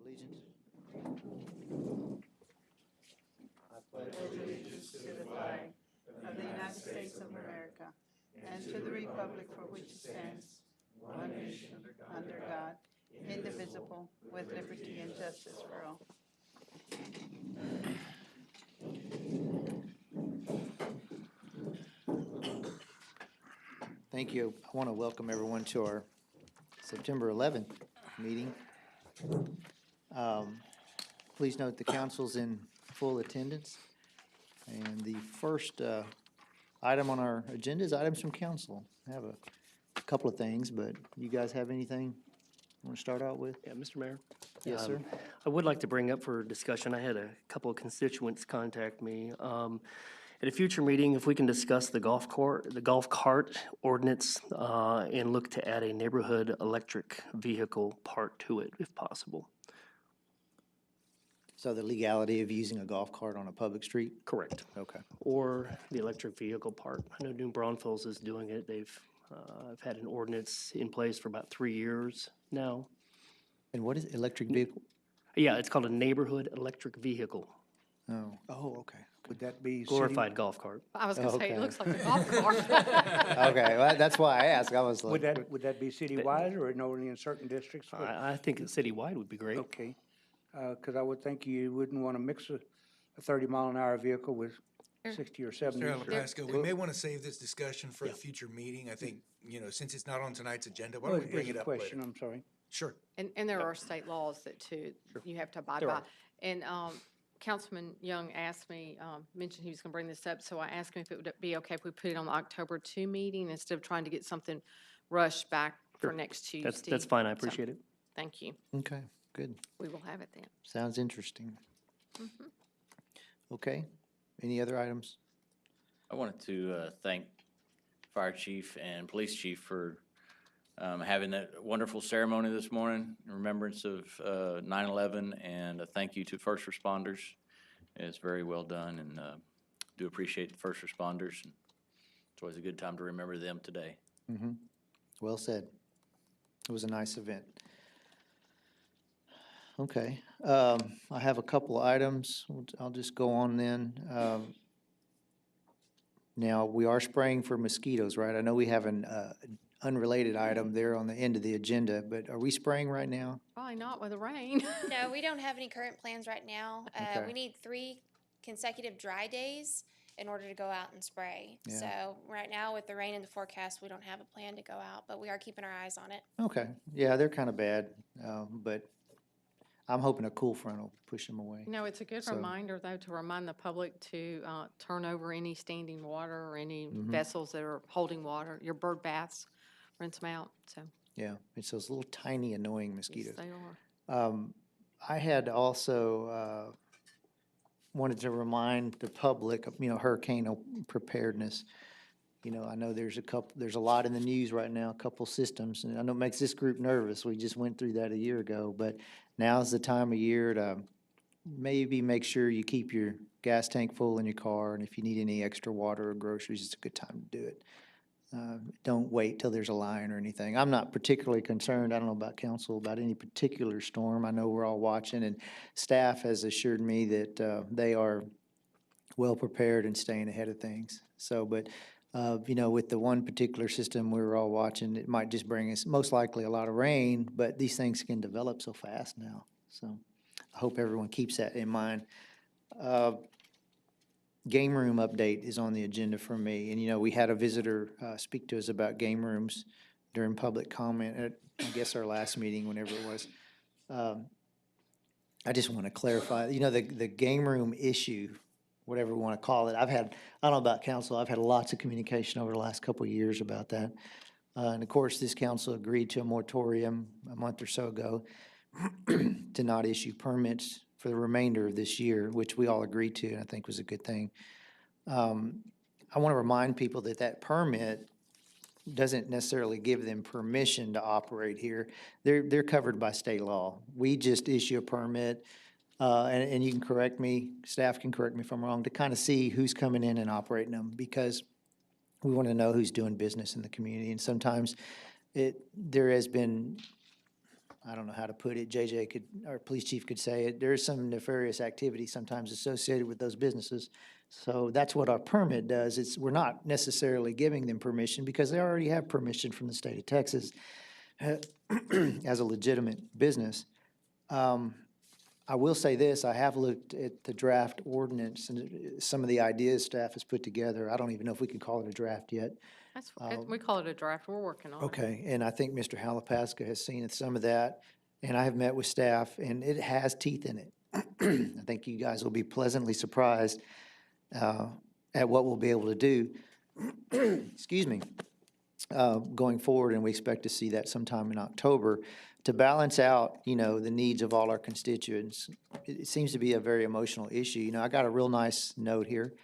allegiance. pledge allegiance to the flag of the United States of America and to the republic for which it stands, one nation, under God, indivisible, with liberty and justice for all. Thank you. I want to welcome everyone to our September 11th meeting. Please note the council's in full attendance. And the first item on our agenda is items from council. I have a couple of things, but you guys have anything you want to start out with? Yeah, Mr. Mayor? Yes, sir. I would like to bring up for discussion, I had a couple of constituents contact me. At a future meeting, if we can discuss the golf cart ordinance, and look to add a neighborhood electric vehicle part to it, if possible. So the legality of using a golf cart on a public street? Correct. Okay. Or the electric vehicle part. I know New Braunfels is doing it. I've had an ordinance in place for about 3 years now. And what is electric vehicle? Yeah, it's called a neighborhood electric vehicle, Oh, Okay. Would that be glorified golf cart. I was gonna say, Okay. it looks like a golf cart. okay. Well, that's why I asked. I was Would like, would that be citywide or only in certain districts? I think citywide would be great. Okay, because I would think you wouldn't want to mix a 30-mile-an-hour vehicle with 60 or 70. Mr. Alapasco, we may want to save this discussion for a future meeting. I think, since it's not on tonight's agenda, why Well, don't we bring it's it a up later? question, I'm sorry. Sure. And there are state laws that too, you have to abide There by. are. And Councilman Young asked me, mentioned he was gonna bring this up, so I asked him if it would be okay if we put it on the October 2 meeting instead of trying to get something rushed back for Sure. next Tuesday. That's fine, I So, appreciate it. Thank you. okay, good. We will have it then. Sounds interesting. Okay. Any other items? I wanted to thank Fire Chief and Police Chief for having that wonderful ceremony this morning in remembrance of 9/11, and a thank you to first responders. It's very well done, and do appreciate the first responders. It's always a good time to remember them today. Well said. It was a nice event. Okay, I have a couple of items. I'll just go on then. Now, we are spraying for mosquitoes, right? I know we have an unrelated item there on the end of the agenda, but are we spraying right now? Probably not with the rain. No, we don't have any current plans right now. Okay. We need 3 consecutive dry days in order to go out and spray. Yeah. So right now with the rain in the forecast, we don't have a plan to go out, but we are keeping our eyes on it. Okay, yeah, they're kind of bad, but I'm hoping a cool front will push them away. No, it's a good So- reminder, though, to remind the public to turn over any standing water or any Mm-hmm. vessels that are holding water, your bird baths, rinse them out, so. Yeah, it's those little tiny annoying yes, mosquitoes. they are. I had also wanted to remind the public, hurricane preparedness. I know there's a lot in the news right now, a couple systems, and I know it makes this group nervous. We just went through that a year ago, but now's the time of year to maybe make sure you keep your gas tank full in your car, and if you need any extra water or groceries, it's a good time to do it. Don't wait till there's a line or anything. I'm not particularly concerned, I don't know about council, about any particular storm. I know we're all watching, and staff has assured me that they are well prepared and staying ahead of things. So, but, with the one particular system we were all watching, it might just bring us most likely a lot of rain, but these things can develop so fast now. So I hope everyone keeps that in mind. Game room update is on the agenda for me, and we had a visitor speak to us about game rooms during public comment at, I guess, our last meeting, whenever it was. I just want to clarify, the game room issue, whatever we want to call it, I don't know about council, I've had lots of communication over the last couple of years about that. And of course, this council agreed to a moratorium a month or so ago to not issue permits for the remainder of this year, which we all agreed to, and I think was a good thing. I want to remind people that permit doesn't necessarily give them permission to operate here. They're covered by state law. We just issue a permit, and you can correct me, staff can correct me if I'm wrong, to kind of see who's coming in and operating them, because we want to know who's doing business in the community. And sometimes there has been, I don't know how to put it, JJ could, our police chief could say it, there is some nefarious activity sometimes associated with those businesses. So that's what our permit does. We're not necessarily giving them permission because they already have permission from the state of Texas as a legitimate business. I will say this, I have looked at the draft ordinance and some of the ideas staff has put together. I don't even know if we can call it a draft yet. We call it a draft. We're working on it. Okay, and I think Mr. Halapaska has seen some of that, and I have met with staff, and it has teeth in it. I think you guys will be pleasantly surprised at what we'll be able to do, excuse me, going forward, and we expect to see that sometime in October to balance out, you know, the needs of all our constituents. It seems to be a very emotional issue. You know, I got a real nice note here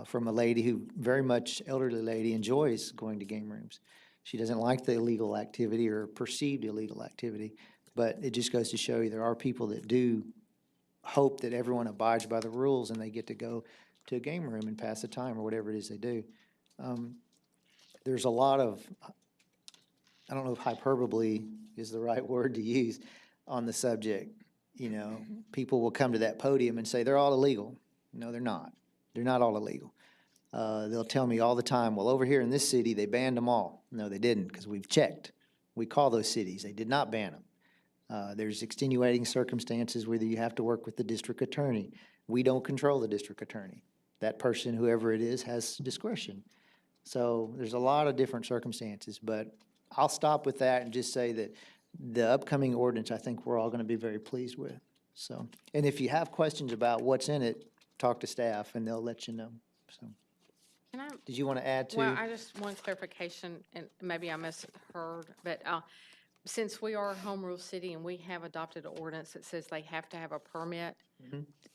from a lady who, very much elderly lady, enjoys going to game rooms. She doesn't like the illegal activity or perceived illegal activity, but it just goes to show you there are people that do hope that everyone abides by the rules and they get to go to a game room and pass the time or whatever it is they do. There's a lot of, I don't know if hyperbole is the right word to use on the subject. You know, people will come to that podium and say they're all illegal. No, they're not. They're not all illegal. They'll tell me all the time, well, over here in this city, they banned them all. No, they didn't, because we've checked. We call those cities. They did not ban them. There's extenuating circumstances whether you have to work with the district attorney. We don't control the district attorney. That person, whoever it is, has discretion. So there's a lot of different circumstances, but I'll stop with that and just say that the upcoming ordinance, I think we're all going to be very pleased with. So, and if you have questions about what's in it, talk to staff and they'll let you know. So, Can I, did you want to add to? well, I just want clarification, and maybe I misheard, but since we are a home rule city and we have adopted an ordinance that says they have to have a permit,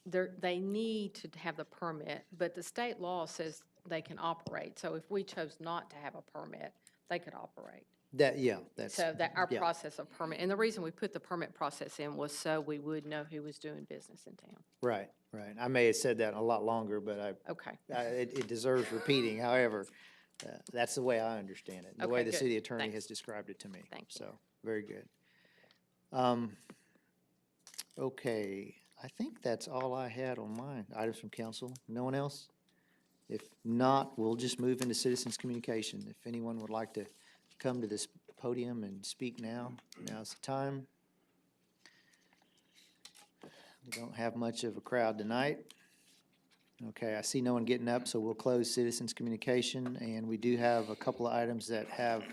they need to have the permit, but the state law says they can operate. So if we chose not to have a permit, they could operate. That's. So that our yeah. process of permit, and the reason we put the permit process in was so we would know who was doing business in town. Right, right. I may have said that a lot longer, but Okay. it deserves repeating. However, that's the way I understand it, the way Okay, the good. city attorney Thanks. has described it to me. Thank you. So, very good. Okay, I think that's all I had on mine. Items from council. No one else? If not, we'll just move into citizens' communication. If anyone would like to come to this podium and speak now, now's the time. We don't have much of a crowd tonight. Okay, I see no one getting up, so we'll close citizens' communication, and we do have a couple of items that have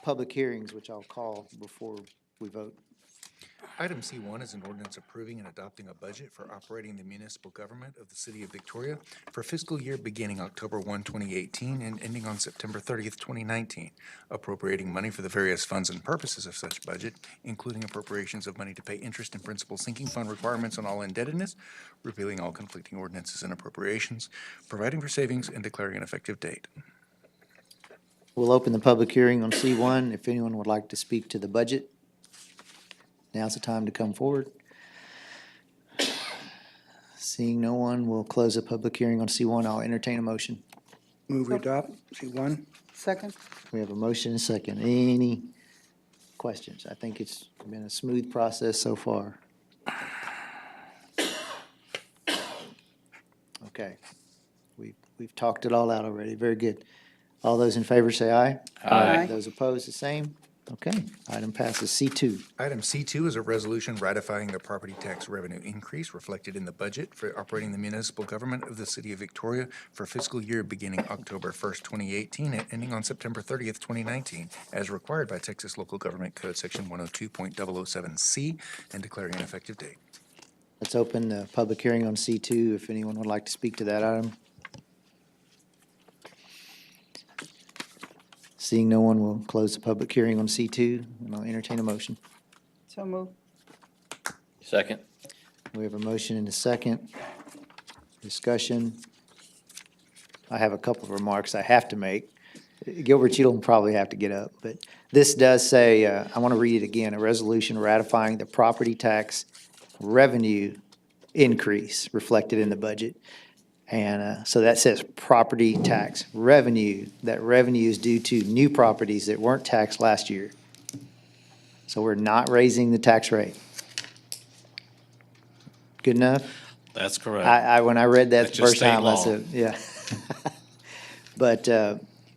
public hearings, which I'll call before we vote. Item C1 is an ordinance approving and adopting a budget for operating the municipal government of the city of Victoria for fiscal year beginning October 1, 2018 and ending on September 30th, 2019, appropriating money for the various funds and purposes of such budget, including appropriations of money to pay interest and principal sinking fund requirements on all indebtedness, repealing all conflicting ordinances and appropriations, providing for savings, and declaring an effective date. We'll open the public hearing on C1. If anyone would like to speak to the budget, now's the time to come forward. Seeing no one, we'll close the public hearing on C1. I'll entertain a motion. Move we adopt, C1. Second? We have a motion and a second. Any questions? I think it's been a smooth process so far. Okay. We've talked it all out already. Very good. All those in favor say aye. Aye. Those opposed, the same. Okay, item passes. C2. Item C2 is a resolution ratifying the property tax revenue increase reflected in the budget for operating the municipal government of the city of Victoria for fiscal year beginning October 1st, 2018 and ending on September 30th, 2019, as required by Texas Local Government Code Section 102.007C and declaring an effective date. Let's open the public hearing on C2 if anyone would like to speak to that item. Seeing no one, we'll close the public hearing on C2, and I'll entertain a motion. So move. Second. We have a motion and a second. Discussion. I have a couple of remarks I have to make. Gilbert, you don't probably have to get up, but this does say, I want to read it again, a resolution ratifying the property tax revenue increase reflected in the budget. And so that says property tax revenue. That revenue is due to new properties that weren't taxed last year. So we're not raising the tax rate. Good enough? That's correct. When I read that That's the just first state time, I law. said, yeah. But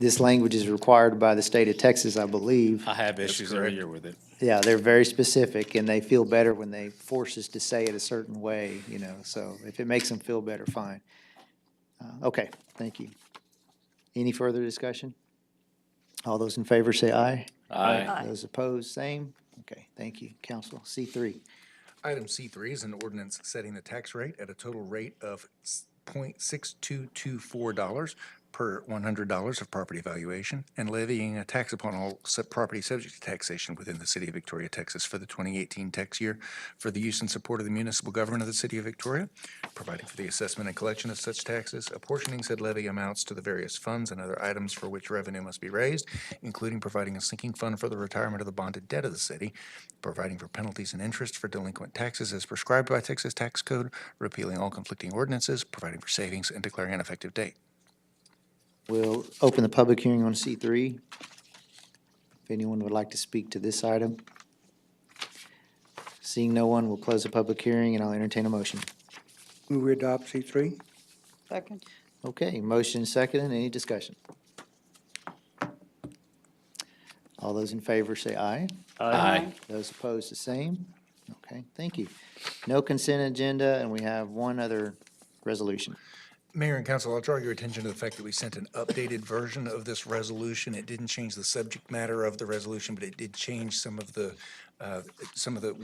this language is required by the state of Texas, I believe. I have issues every year with it. Yeah, they're very specific, and they feel better when they force us to say it a certain way, so if it makes them feel better, fine. Okay, thank you. Any further discussion? All those in favor say aye. Aye. Those opposed, same. Okay, thank you. Council, C3. Item C3 is an ordinance setting the tax rate at a total rate of $0.6224 per $100 of property valuation and levying a tax upon all property subject to taxation within the city of Victoria, Texas for the 2018 tax year for the use and support of the municipal government of the city of Victoria, providing for the assessment and collection of such taxes, apportioning said levy amounts to the various funds and other items for which revenue must be raised, including providing a sinking fund for the retirement of the bonded debt of the city, providing for penalties and interest for delinquent taxes as prescribed by Texas Tax Code, repealing all conflicting ordinances, providing for savings, and declaring an effective date. We'll open the public hearing on C3. If anyone would like to speak to this item. Seeing no one, we'll close the public hearing, and I'll entertain a motion. Move we adopt C3? Second. Okay, motion second, any discussion? All those in favor say aye. Aye. Those opposed, the same. Okay, thank you. No consent agenda, and we have one other resolution. Mayor and council, I'll draw your attention to the fact that we sent an updated version of this resolution. It didn't change the subject matter of the resolution, but it did change some of the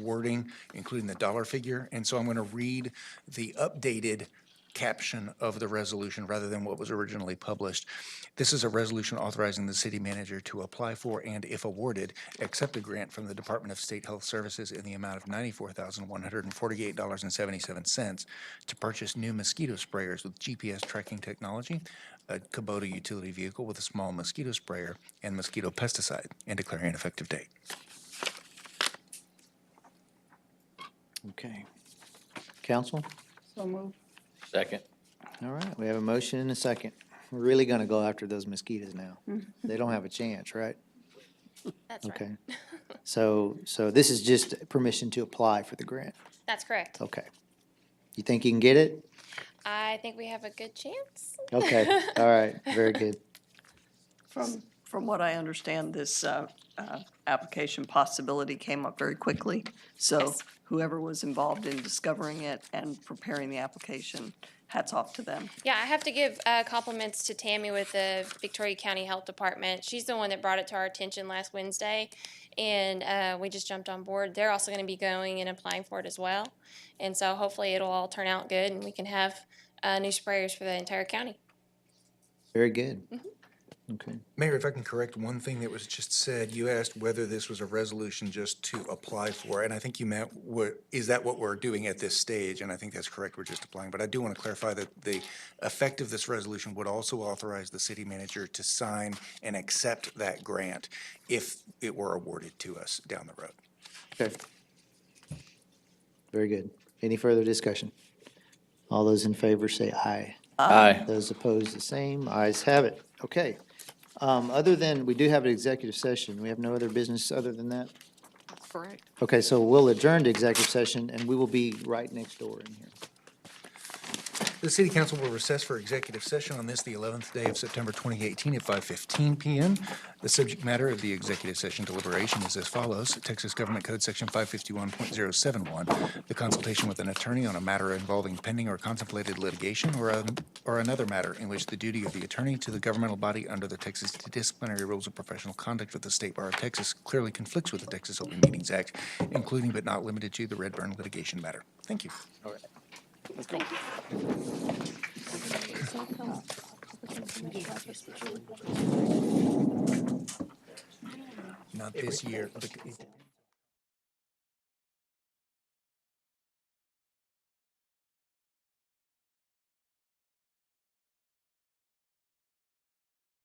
wording, including the dollar figure. And so I'm going to read the updated caption of the resolution rather than what was originally published. This is a resolution authorizing the city manager to apply for and, if awarded, accept a grant from the Department of State Health Services in the amount of $94,148.77 to purchase new mosquito sprayers with GPS tracking technology, a Kubota utility vehicle with a small mosquito sprayer, and mosquito pesticide, and declaring an effective date. Okay. Council? So moved. Second. All right, we have a motion and a second. We're really gonna go after those mosquitoes now. They don't have a chance, right? That's right. Okay. So this is just permission to apply for the grant. That's correct. Okay. You think you can get it? I think we have a good chance. Okay, all right, very good. From what I understand, this application possibility came up very quickly. So Yes. whoever was involved in discovering it and preparing the application, hats off to them. Yeah, I have to give compliments to Tammy with the Victoria County Health Department. She's the one that brought it to our attention last Wednesday, and we just jumped on board. They're also going to be going and applying for it as well. And so hopefully it'll all turn out good, and we can have new sprayers for the entire county. Very good. Okay. Mayor, if I can correct one thing that was just said, you asked whether this was a resolution just to apply for, and I think you meant, is that what we're doing at this stage? And I think that's correct, we're just applying. But I do want to clarify that the effect of this resolution would also authorize the city manager to sign and accept that grant if it were awarded to us down the road. Okay. Very good. Any further discussion? All those in favor say aye. Aye. Those opposed, the same. Ayes have it. Okay. Other than, we do have an executive session. We have no other business other than that? That's correct. Okay, so we'll adjourn to executive session, and we will be right next door in here. The city council will recess for executive session on this, the 11th day of September 2018 at 5:15 p.m. The subject matter of the executive session deliberation is as follows. Texas Government Code Section 551.071, the consultation with an attorney on a matter involving pending or contemplated litigation or another matter in which the duty of the attorney to the governmental body under the Texas Disciplinary Rules of Professional Conduct with the State Bar of Texas clearly conflicts with the Texas Open Meetings Act, including but not limited to the Redburn litigation matter. Thank you. Not this year.